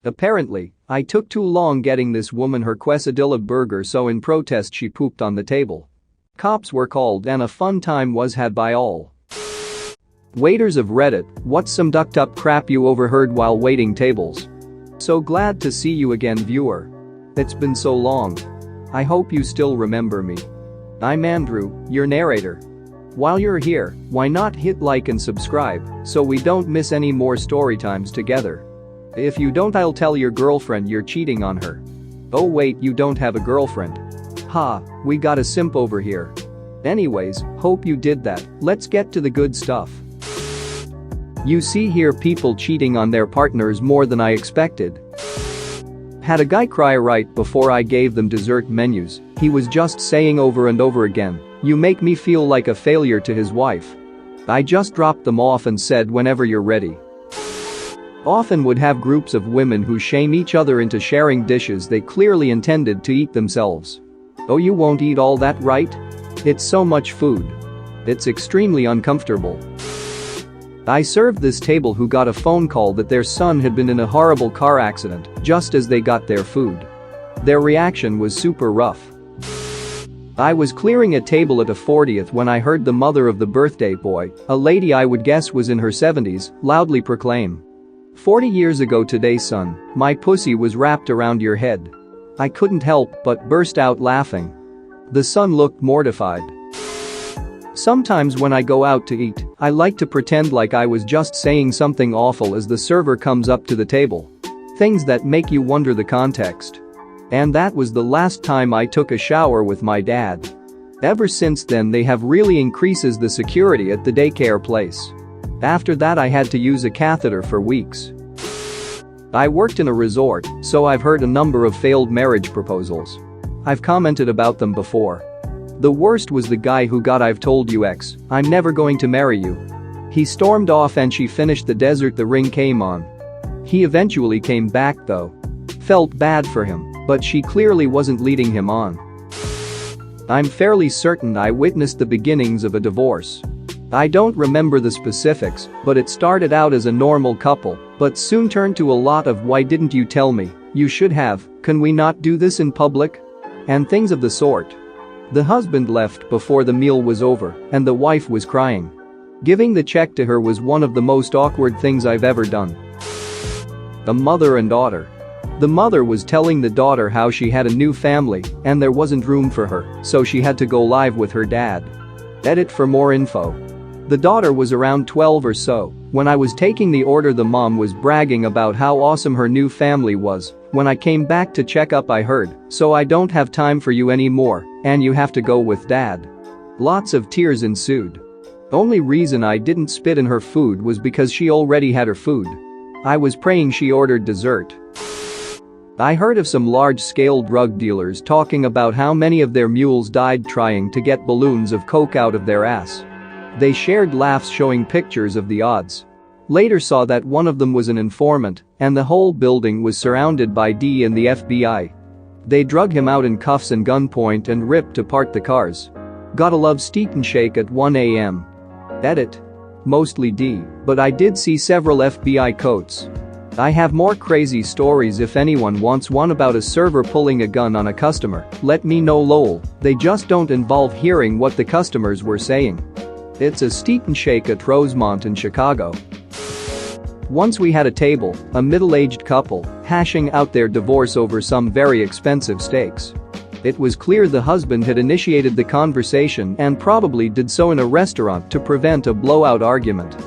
Apparently, I took too long getting this woman her quesadilla burger, so in protest she pooped on the table. Cops were called and a fun time was had by all. Waiters of Reddit, what's some ducked up crap you overheard while waiting tables? So glad to see you again, viewer. It's been so long. I hope you still remember me. I'm Andrew, your narrator. While you're here, why not hit like and subscribe so we don't miss any more story times together. If you don't, I'll tell your girlfriend you're cheating on her. Oh wait, you don't have a girlfriend. Ha, we got a simp over here. Anyways, hope you did that. Let's get to the good stuff. You see here people cheating on their partners more than I expected. Had a guy cry right before I gave them dessert menus. He was just saying over and over again, "You make me feel like a failure," to his wife. I just dropped them off and said, "Whenever you're ready." Often would have groups of women who shame each other into sharing dishes they clearly intended to eat themselves. Oh, you won't eat all that, right? It's so much food. It's extremely uncomfortable. I served this table who got a phone call that their son had been in a horrible car accident just as they got their food. Their reaction was super rough. I was clearing a table at a 40th when I heard the mother of the birthday boy, a lady I would guess was in her 70s, loudly proclaim, "40 years ago today, son, my pussy was wrapped around your head." I couldn't help but burst out laughing. The son looked mortified. Sometimes when I go out to eat, I like to pretend like I was just saying something awful as the server comes up to the table. Things that make you wonder the context. And that was the last time I took a shower with my dad. Ever since then they have really increases the security at the daycare place. After that I had to use a catheter for weeks. I worked in a resort, so I've heard a number of failed marriage proposals. I've commented about them before. The worst was the guy who got "I've told you ex, I'm never going to marry you." He stormed off and she finished the desert the ring came on. He eventually came back though. Felt bad for him, but she clearly wasn't leading him on. I'm fairly certain I witnessed the beginnings of a divorce. I don't remember the specifics, but it started out as a normal couple, but soon turned to a lot of "why didn't you tell me, you should have, can we not do this in public?" and things of the sort. The husband left before the meal was over and the wife was crying. Giving the check to her was one of the most awkward things I've ever done. A mother and daughter. The mother was telling the daughter how she had a new family and there wasn't room for her, so she had to go live with her dad. Edit for more info. The daughter was around 12 or so. When I was taking the order, the mom was bragging about how awesome her new family was. When I came back to check up, I heard, "So I don't have time for you anymore, and you have to go with dad." Lots of tears ensued. Only reason I didn't spit in her food was because she already had her food. I was praying she ordered dessert. I heard of some large-scale drug dealers talking about how many of their mules died trying to get balloons of coke out of their ass. They shared laughs showing pictures of the odds. Later saw that one of them was an informant and the whole building was surrounded by D and the FBI. They drug him out in cuffs and gunpoint and ripped apart the cars. Gotta love Steak and Shake at 1 a.m. Edit. Mostly D, but I did see several FBI coats. I have more crazy stories if anyone wants one about a server pulling a gun on a customer, let me know lol, they just don't involve hearing what the customers were saying. It's a Steak and Shake at Rosemont in Chicago. Once we had a table, a middle-aged couple, hashing out their divorce over some very expensive steaks. It was clear the husband had initiated the conversation and probably did so in a restaurant to prevent a blowout argument.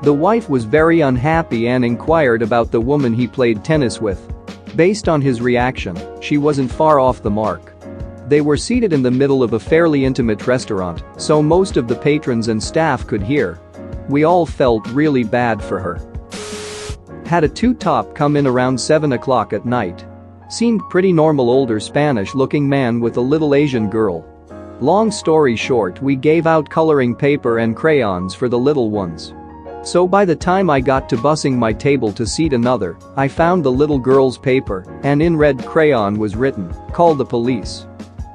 The wife was very unhappy and inquired about the woman he played tennis with. Based on his reaction, she wasn't far off the mark. They were seated in the middle of a fairly intimate restaurant, so most of the patrons and staff could hear. We all felt really bad for her. Had a two-top come in around 7 o'clock at night. Seemed pretty normal, older Spanish-looking man with a little Asian girl. Long story short, we gave out coloring paper and crayons for the little ones. So by the time I got to bussing my table to seat another, I found the little girl's paper and in red crayon was written, "Call the police."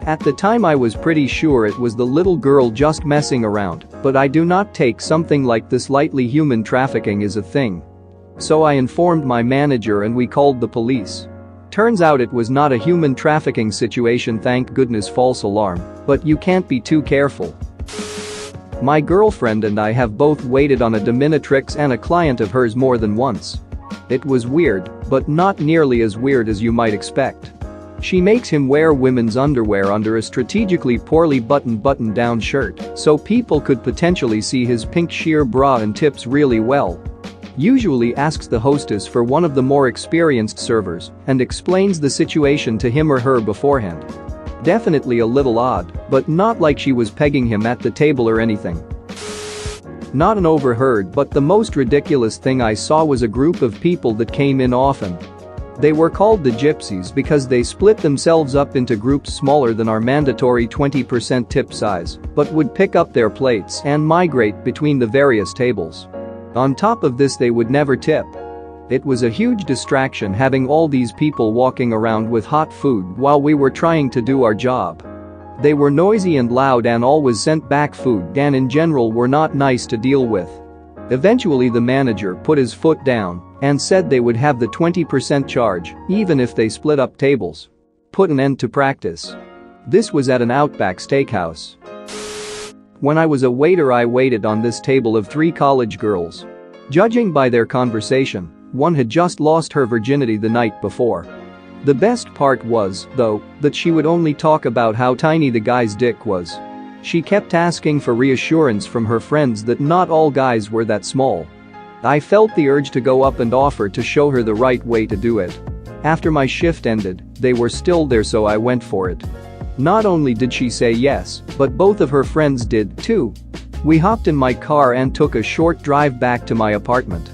At the time I was pretty sure it was the little girl just messing around, but I do not take something like this lightly. Human trafficking is a thing. So I informed my manager and we called the police. Turns out it was not a human trafficking situation, thank goodness, false alarm, but you can't be too careful. My girlfriend and I have both waited on a dominatrix and a client of hers more than once. It was weird, but not nearly as weird as you might expect. She makes him wear women's underwear under a strategically poorly button-down shirt so people could potentially see his pink sheer bra and tips really well. Usually asks the hostess for one of the more experienced servers and explains the situation to him or her beforehand. Definitely a little odd, but not like she was pegging him at the table or anything. Not an overheard, but the most ridiculous thing I saw was a group of people that came in often. They were called the gypsies because they split themselves up into groups smaller than our mandatory 20% tip size, but would pick up their plates and migrate between the various tables. On top of this, they would never tip. It was a huge distraction having all these people walking around with hot food while we were trying to do our job. They were noisy and loud and always sent back food and in general were not nice to deal with. Eventually the manager put his foot down and said they would have the 20% charge even if they split up tables. Put an end to practice. This was at an Outback steakhouse. When I was a waiter, I waited on this table of 3 college girls. Judging by their conversation, one had just lost her virginity the night before. The best part was, though, that she would only talk about how tiny the guy's dick was. She kept asking for reassurance from her friends that not all guys were that small. I felt the urge to go up and offer to show her the right way to do it. After my shift ended, they were still there, so I went for it. Not only did she say yes, but both of her friends did too. We hopped in my car and took a short drive back to my apartment.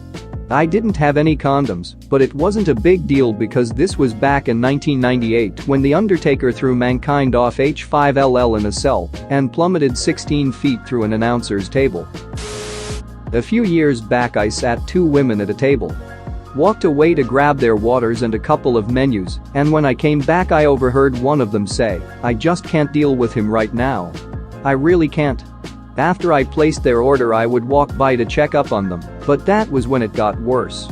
I didn't have any condoms, but it wasn't a big deal because this was back in 1998 when The Undertaker threw mankind off H5LL in a cell and plummeted 16 feet through an announcer's table. A few years back, I sat 2 women at a table. Walked away to grab their waters and a couple of menus, and when I came back I overheard one of them say, "I just can't deal with him right now. I really can't." After I placed their order I would walk by to check up on them, but that was when it got worse.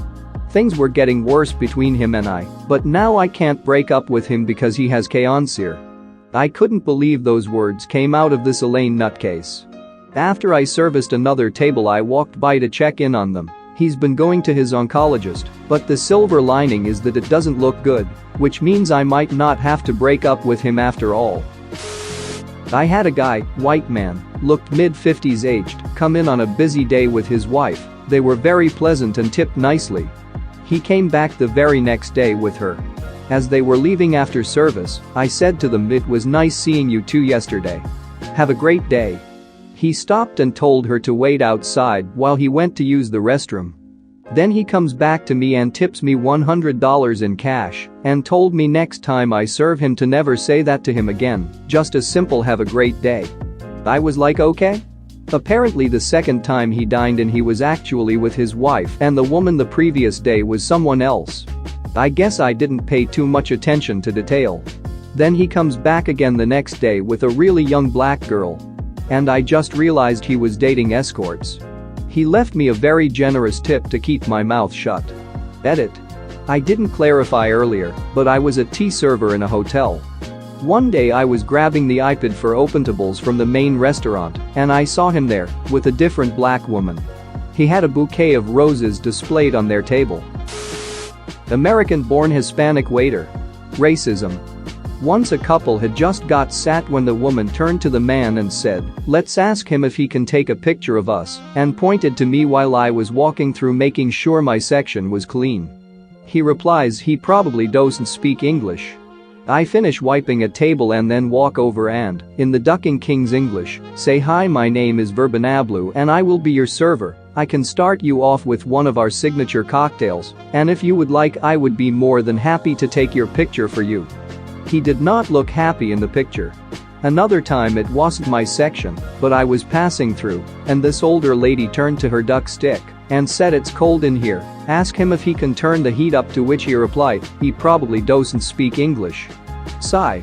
Things were getting worse between him and I, but now I can't break up with him because he has cancer. I couldn't believe those words came out of this Elaine nutcase. After I serviced another table I walked by to check in on them. He's been going to his oncologist, but the silver lining is that it doesn't look good, which means I might not have to break up with him after all. I had a guy, white man, looked mid-50s aged, come in on a busy day with his wife. They were very pleasant and tipped nicely. He came back the very next day with her. As they were leaving after service, I said to them, "It was nice seeing you two yesterday. Have a great day." He stopped and told her to wait outside while he went to use the restroom. Then he comes back to me and tips me $100 in cash and told me next time I serve him to never say that to him again, just a simple "have a great day." I was like, okay. Apparently the second time he dined in he was actually with his wife and the woman the previous day was someone else. I guess I didn't pay too much attention to detail. Then he comes back again the next day with a really young black girl. And I just realized he was dating escorts. He left me a very generous tip to keep my mouth shut. Edit. I didn't clarify earlier, but I was a tea server in a hotel. One day I was grabbing the iPad for OpenTables from the main restaurant, and I saw him there, with a different black woman. He had a bouquet of roses displayed on their table. American-born Hispanic waiter. Racism. Once a couple had just got sat when the woman turned to the man and said, "Let's ask him if he can take a picture of us," and pointed to me while I was walking through making sure my section was clean. He replies he probably doesn't speak English. I finish wiping a table and then walk over and, in the Ducking King's English, say, "Hi, my name is Verbanablu and I will be your server. I can start you off with one of our signature cocktails, and if you would like I would be more than happy to take your picture for you." He did not look happy in the picture. Another time it wasn't my section, but I was passing through, and this older lady turned to her duck stick and said, "It's cold in here, ask him if he can turn the heat up," to which he replied, "He probably doesn't speak English." Sigh.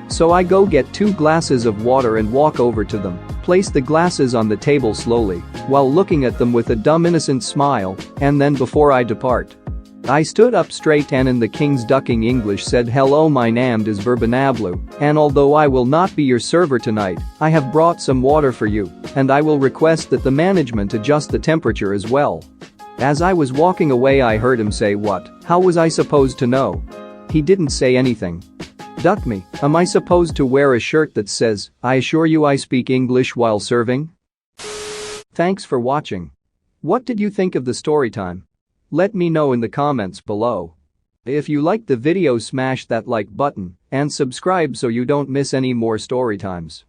So I go get 2 glasses of water and walk over to them, placed the glasses on the table slowly while looking at them with a dumb innocent smile, and then before I depart, I stood up straight and in the king's ducking English said, "Hello, my name is Verbanablu, and although I will not be your server tonight, I have brought some water for you, and I will request that the management adjust the temperature as well." As I was walking away I heard him say, "What? How was I supposed to know?" He didn't say anything. Duck me, am I supposed to wear a shirt that says, "I assure you I speak English while serving"? Thanks for watching. What did you think of the story time? Let me know in the comments below. If you liked the video, smash that like button and subscribe so you don't miss any more story times.